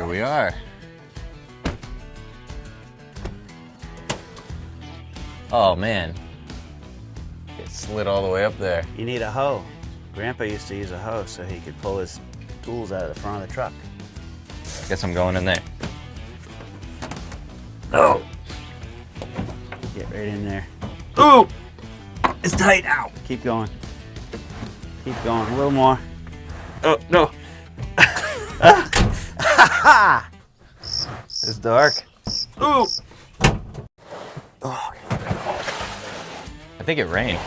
we are. Oh man, it slid all the way up there. You need a hoe. Grandpa used to use a hoe so he could pull his tools out of the front of the truck. Guess I'm going in there. Oh! Get right in there. Ooh! It's tight. Ow! Keep going. Keep going. A little more. Oh, no. It's dark. Ooh! Oh. I think it rained.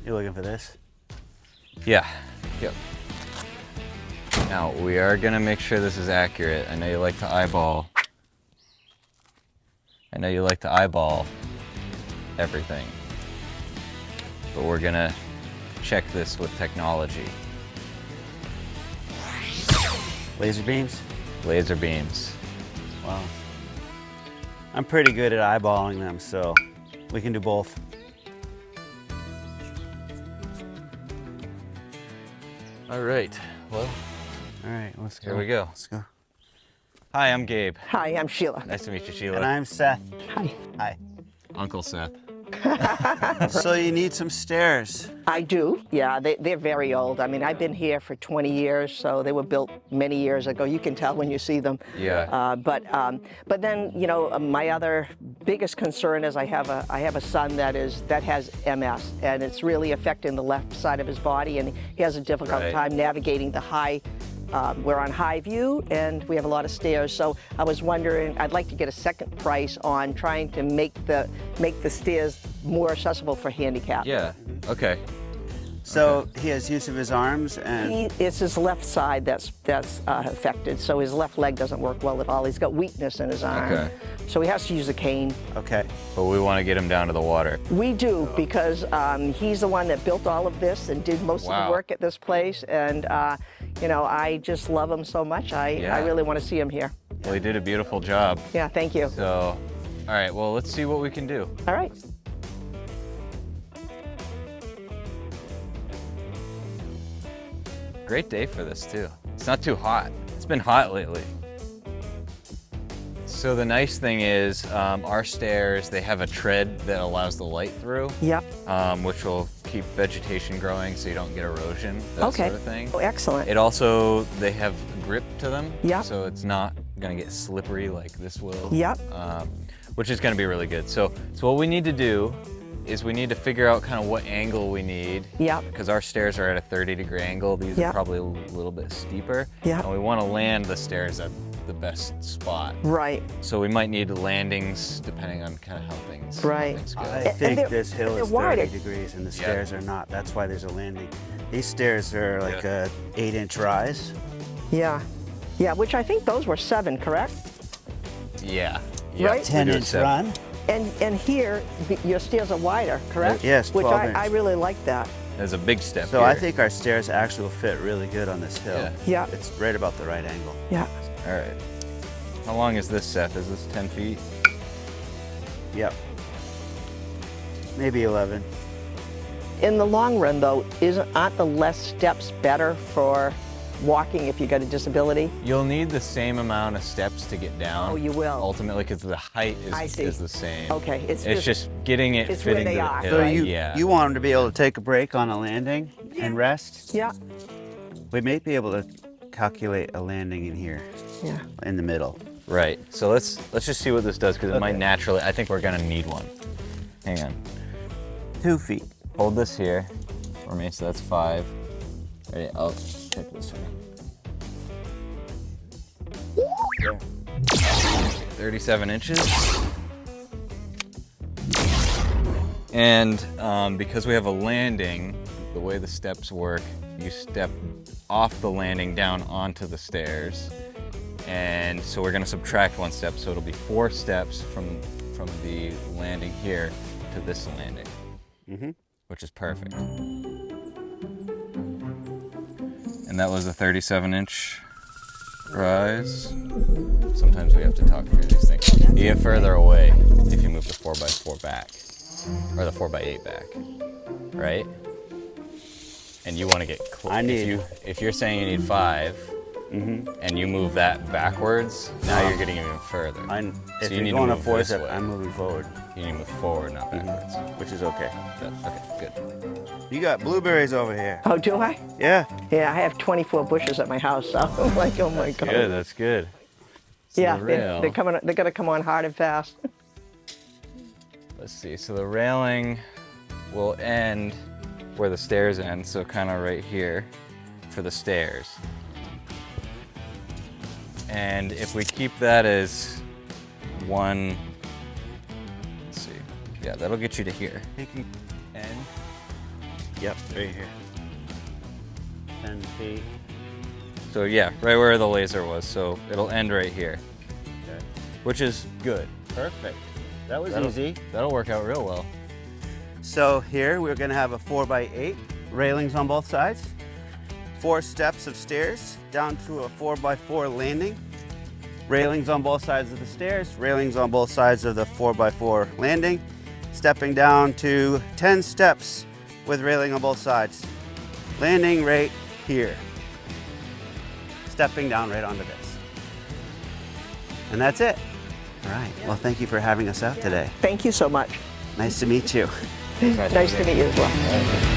You looking for this? Yeah. Yep. Now, we are gonna make sure this is accurate. I know you like to eyeball. Everything. But we're gonna check this with technology. Laser beams? Laser beams. Wow. I'm pretty good at eyeballing them, so we can do both. All right. Well, All right, let's go. here we go. Let's go. Hi, I'm Gabe. Hi, I'm Sheila. Nice to meet you, And Sheila. I'm Seth. Hi. Hi. Uncle Seth. So you need some stairs. I do. Yeah, they're very old. I mean, I've been here for 20 years, so they were built many years ago. You can tell when you see them. Yeah. But then, you know, my other biggest concern is I have a son that has MS, and it's really affecting the left side of his body, and he has a difficult Right. time navigating the high. We're on high view, and we have a lot of stairs. So I was wondering, I'd like to get a second price on trying to make the stairs more accessible for handicapped. Yeah. Okay. So he has use of his arms and It's his left side that's affected, so his left leg doesn't work well at all. He's got weakness in his arm, Okay. so he has to use a cane. okay. But we want to get him down to the water. We do, because he's the one that built all of this and did most of Wow. the work at this place, and you know, I just love him so much. I Yeah. really want to see him here. Well, he did a beautiful job. Yeah, thank you. So, all right. Well, let's see what we can do. All right. Great day for this too. It's not too hot. It's been hot lately. So the nice thing is our stairs, they have a tread that allows the light through, Yep. which will keep vegetation growing so you don't get erosion, that Okay. sort of thing. Oh, excellent. It also, they have grip to them, Yep. so it's not gonna get slippery like this will, Yep. which is gonna be really good. So what we need to do is we need to figure out kind of what angle we need. Yep. Because our stairs are at a 30-degree angle. These Yep. are probably a little bit steeper. Yep. And we want to land the stairs at the best spot. Right. So we might need landings depending on kind of how things, Right. things go. I And think they're- this hill they're is wider. 30 degrees and the Yeah. stairs are not. That's why there's a landing. These stairs are like Yeah. a 8-inch rise. Yeah. Yeah, which I think those were 7, correct? Yeah. Yeah. Right? we do it 10-inch seven. run. And here, your stairs are wider, correct? Yes, Which 12 inch. I really like that. There's a big step So here. I think our stairs actually will fit really good on this hill. Yeah. Yeah. It's right about the right angle. Yeah. All right. How long is this, Seth? Is this 10 feet? Yep. Maybe 11. In the long run, though, aren't the less steps better for walking if you got a disability? You'll need the same amount of steps to get down. Oh, you will. Ultimately, because the height I see. is the same. Okay, it's just getting it it's where fitting they to the are, hill. So right? you want them to be able to take a break on a landing and rest? Yeah. We may be able to calculate a landing in here, Yeah. in the middle. Right. So let's just see what this does because it might Okay. naturally. I think we're gonna need one. Hang on. 2 feet. Hold this here for me. So that's 5. Ready? I'll check this way. There. 37 inches. And because we have a landing, the way the steps work, you step off the landing down onto the stairs. And so we're gonna subtract 1 step, so it'll be 4 steps from the landing here to this landing, which is perfect. And that was a 37-inch rise. Sometimes we have to talk through these things. You get further away if you move the 4x4 back. or the 4x8 back, right? And you want to get close. If you're saying you need 5, and you move that backwards, now you're getting even further. If So you're need going to a move 4-step, this way. I'm moving forward, You need to move forward, not backwards. which is okay. Okay, good. You got blueberries over here. Oh, do I? Yeah. Yeah, I have 24 bushes at my house, so I'm like, oh my God. Good, that's good. So Yeah, the they're rail, coming. They're gonna come on hard and fast. let's see, so the railing will end where the stairs end, so kind of right here for the stairs. And if we keep that as one, let's see, yeah, that'll get you to here. End. Yep, right here. 10 feet. So yeah, right where the laser was, so it'll end right here, Okay. which is good. Perfect. That was That'll- easy. That'll work out real well. So here we're gonna have a 4x8, railings on both sides, 4 steps of stairs down to a 4x4 landing, railings on both sides of the stairs, railings on both sides of the 4x4 landing, stepping down to 10 steps with railing on both sides, landing right here, stepping down right onto this. And that's it. All right, well, thank you for having us out today. Thank you so much. Nice to meet you. Nice to meet you as well.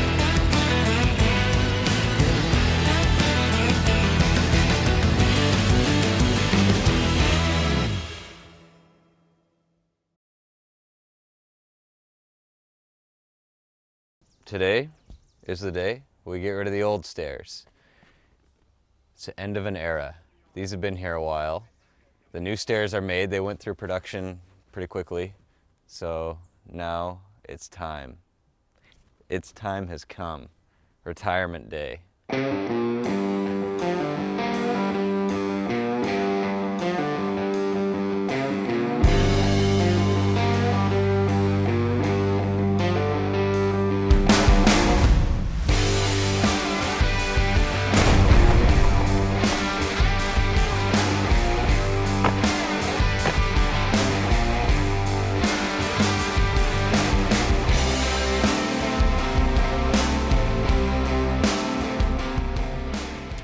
Today is the day we get rid of the old stairs. It's the end of an era. These have been here a while. The new stairs are made. They went through production pretty quickly. So now it's time. Its time has come. Retirement day.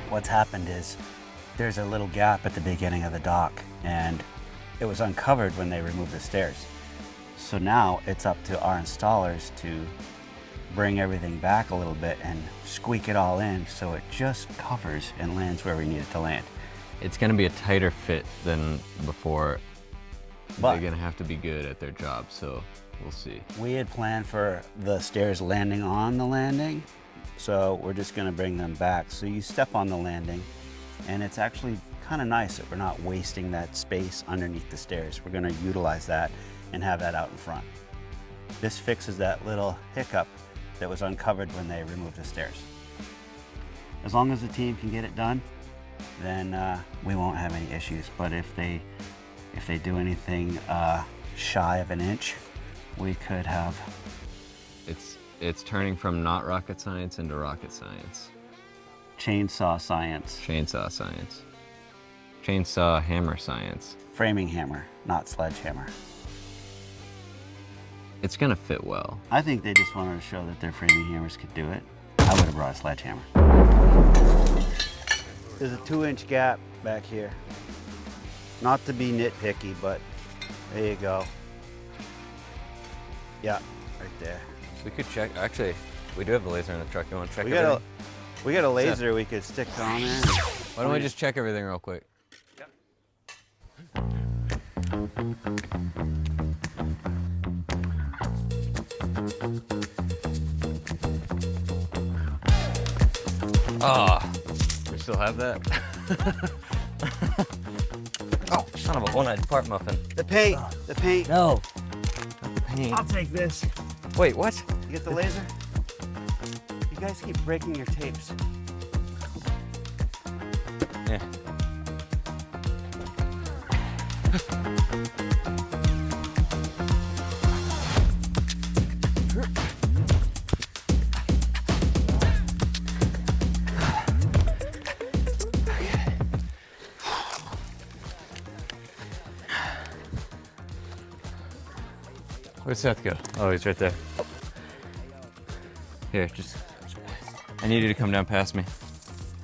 What's happened is there's a little gap at the beginning of the dock, and it was uncovered when they removed the stairs. So now it's up to our installers to bring everything back a little bit and squeak it all in so it just covers and lands where we need it to land. It's gonna be a tighter fit than before. But They're gonna have to be good at their job, so we'll see. we had planned for the stairs landing on the landing, so we're just gonna bring them back. So you step on the landing, and it's actually kind of nice that we're not wasting that space underneath the stairs. We're gonna utilize that and have that out in front. This fixes that little hiccup that was uncovered when they removed the stairs. As long as the team can get it done, then we won't have any issues. But if they do anything shy of an inch, we could have. It's turning from not rocket science into rocket science. Chainsaw science. Chainsaw science. Chainsaw hammer science. Framing hammer, not sledgehammer. It's gonna fit well. I think they just wanted to show that their framing hammers could do it. I would have brought a sledgehammer. There's a 2-inch gap back here. Not to be nitpicky, but there you go. Yeah, right there. We could check. Actually, we do have the laser in the truck. You want to check We everything? got a laser we could stick on there. Why don't we just check everything real quick? Ah, we still have that? Oh, son of a one-eyed fart muffin. The paint, the paint. No. Not the paint. I'll take this. Wait, what? You get the laser? You guys keep breaking your tapes. Yeah. Where'd Seth go? Oh, he's right there. Here, I need you to come down past me.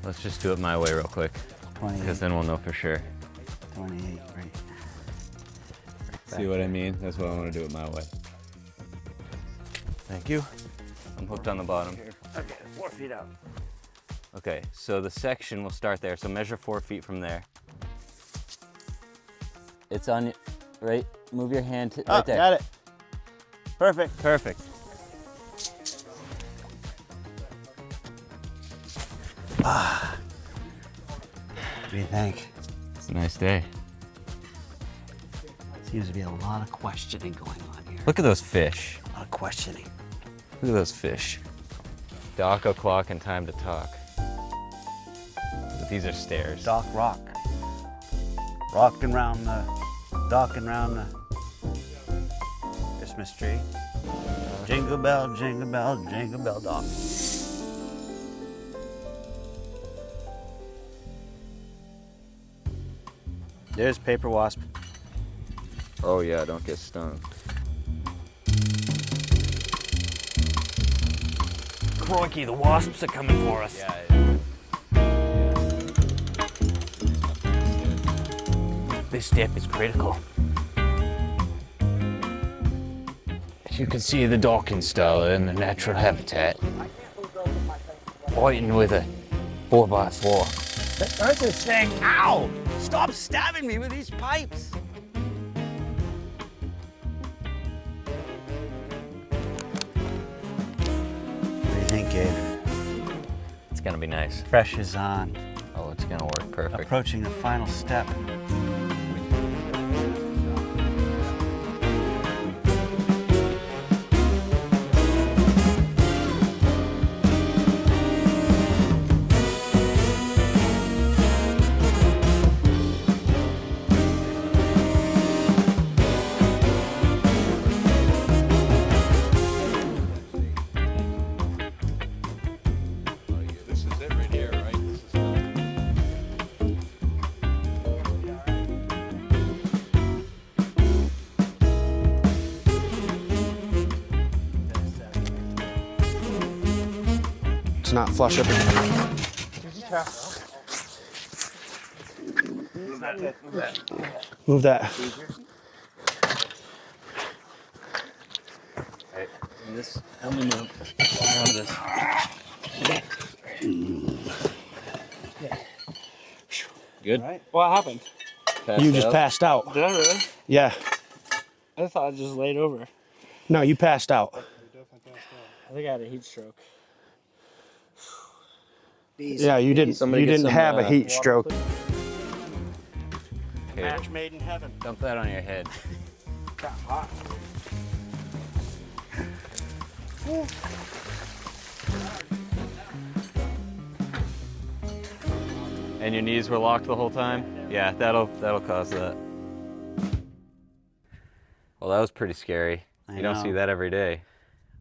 Let's just do it my way real quick, 28. because then we'll know for sure. 28, right. See what I mean? That's why I want to do it my way. Thank you. I'm hooked on the bottom. Okay, 4 feet out. Okay, so the section will start there. So measure 4 feet from there. It's on, right? Move your hand to, right there. Got it. Perfect. Perfect. What do you think? It's a nice day. Seems to be a lot of questioning going on here. Look at those fish. A lot of questioning. Look at those fish. Dock o'clock and time to talk. But these are stairs. Dock rock. Rocking round the, docking round the Christmas tree. Jingle bell, jingle bell dock. There's paper wasp. Oh yeah, don't get stung. Crikey, the wasps are coming for us. Yeah. This step is critical. As you can see, the dock installer in the natural habitat, fighting with a 4x4. That person's saying, ow! Stop stabbing me with these pipes! What do you think, Gabe? It's gonna be nice. Pressure is on. Oh, it's gonna work perfect. Approaching the final step. This is it right here, right? This is It's not flush up. Move that. This, help me move. Grab this. Good. What happened? Passed You just out? passed out. Did I really? Yeah. I thought I just laid over. No, you passed out. I think I had a heat stroke. Yeah, you didn't. Somebody You get didn't some, have a heat stroke. Okay, Match made in heaven. dump that on your head. Got hot. And your knees were locked the whole time? Yeah, that'll cause that. Well, that was pretty scary. I You don't know. see that every day.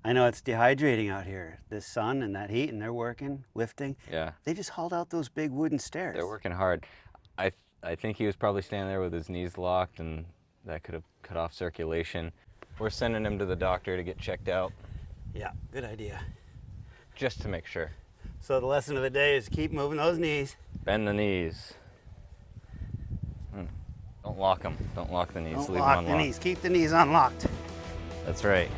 I know it's dehydrating out here. This sun and that heat, and they're working, lifting. Yeah, They just hauled out those big wooden stairs. they're working hard. I think he was probably standing there with his knees locked, and that could have cut off circulation. We're sending him to the doctor to get checked out, Yeah, good idea. just to make sure. So the lesson of the day is keep moving those knees. Bend the knees. Don't lock them. Don't lock the knees. Don't Leave lock them the unlocked. knees. Keep the knees unlocked. That's right.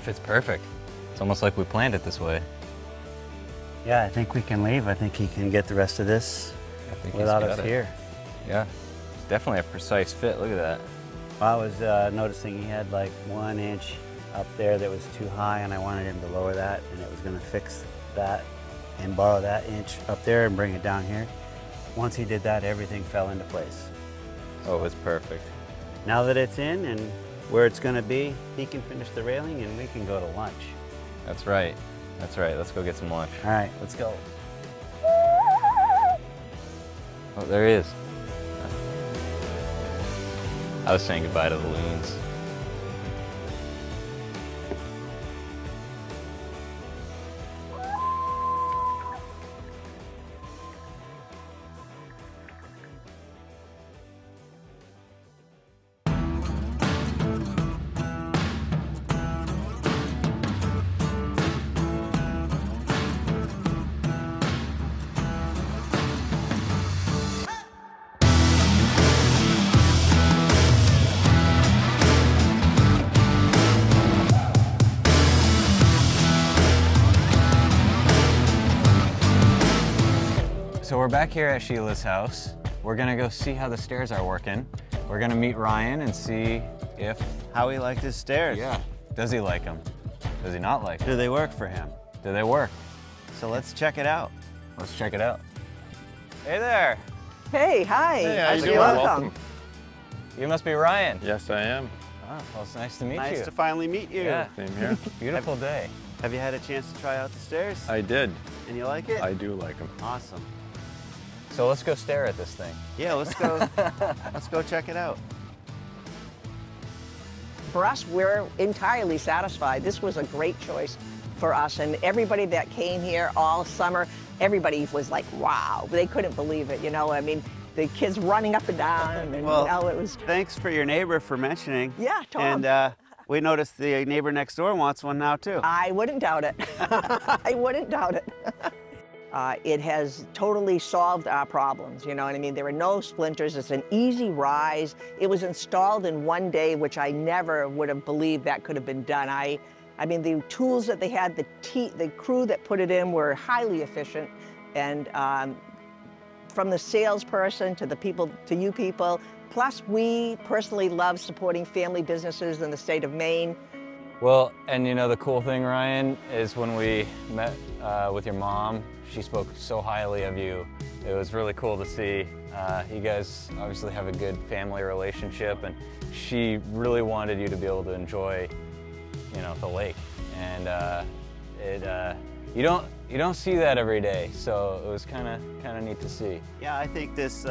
Fits perfect. It's almost like we planned it this way. Yeah, I think we can leave. I think he can get the rest of this I think he's without got us it. here. Yeah, it's definitely a precise fit. Look at that. I was noticing he had like 1 inch up there that was too high, and I wanted him to lower that, and it was going to fix that and borrow that inch up there and bring it down here. Once he did that, everything fell into place. Oh, it's perfect. Now that it's in and where it's going to be, he can finish the railing and we can go to lunch. That's right. That's right. Let's go get some lunch. All right, let's go. Oh, there he is. I was saying goodbye to the loons. back here at Sheila's house. We're gonna go see how the stairs are working. We're gonna meet Ryan and see if... How he liked his stairs. Yeah. Does he like them? Does he not like them? Do they work for him? Do they work? So let's check it out. Let's check it out. Hey there. Hey, hi. Hey, how you doing? Welcome. You must be Ryan. Yes, I am. Oh, well, it's nice to meet you. Nice to finally meet you. Yeah. Same here. Beautiful day. Have you had a chance to try out the stairs? I did. And you like it? I do like them. Awesome. So let's go stare at this thing. Yeah, let's go. Let's go check it out. For us, we're entirely satisfied. This was a great choice for us, and everybody that came here all summer, everybody was like, wow. They couldn't believe it, you know? I mean, the kids running up and down, and Well, you know, it was... Thanks for your neighbor for mentioning. Yeah, Tom. And we noticed the neighbor next door wants one now too. I wouldn't doubt it. I wouldn't doubt it. It has totally solved our problems, you know what I mean? There are no splinters, it's an easy rise. It was installed in one day, which I never would have believed that could have been done. I mean, the tools that they had, the crew that put it in were highly efficient, and from the salesperson to the people, to you people, plus we personally love supporting family businesses in the state of Maine. Well, and you know, the cool thing, Ryan, is when we met with your mom, she spoke so highly of you. It was really cool to see. You guys obviously have a good family relationship, and she really wanted you to be able to enjoy, you know, the lake. And you don't see that every day, so it was kind of neat to see. Yeah, I think this,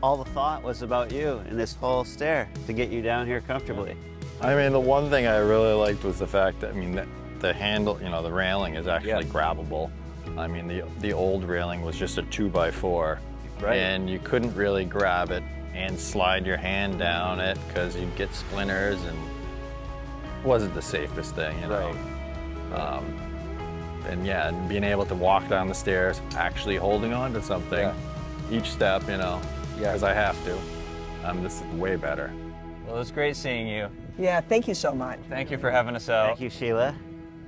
all the thought was about you and this whole stair to get you down here comfortably. I mean, the one thing I really liked was the fact that, I mean, the handle, you know, the railing is actually grabbable. I mean, the old railing was just a 2x4, Right. and you couldn't really grab it and slide your hand down it because you'd get splinters, and it wasn't the safest thing, you know. And yeah, and being able to walk down the stairs, actually holding on to something, each step, you know, because I have to. This is way better. Well, it was great seeing you. Yeah, thank you so much. Thank you for having us out. Thank you, Sheila.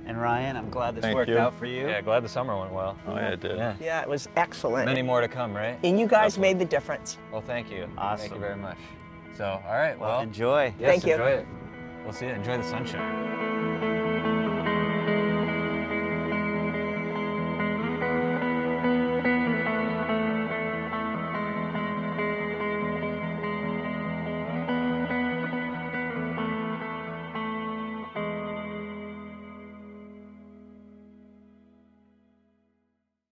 And Ryan, I'm glad this Thank worked you. out for you. Yeah, glad the summer went well. Oh, yeah, it did. Yeah. Yeah, it was excellent. Many more to come, right? And you guys made the difference. Well, thank you. Thank Awesome. you very much. So, all right, Well, well, enjoy. yes, Thank you. enjoy it. We'll see you. Enjoy the sunshine.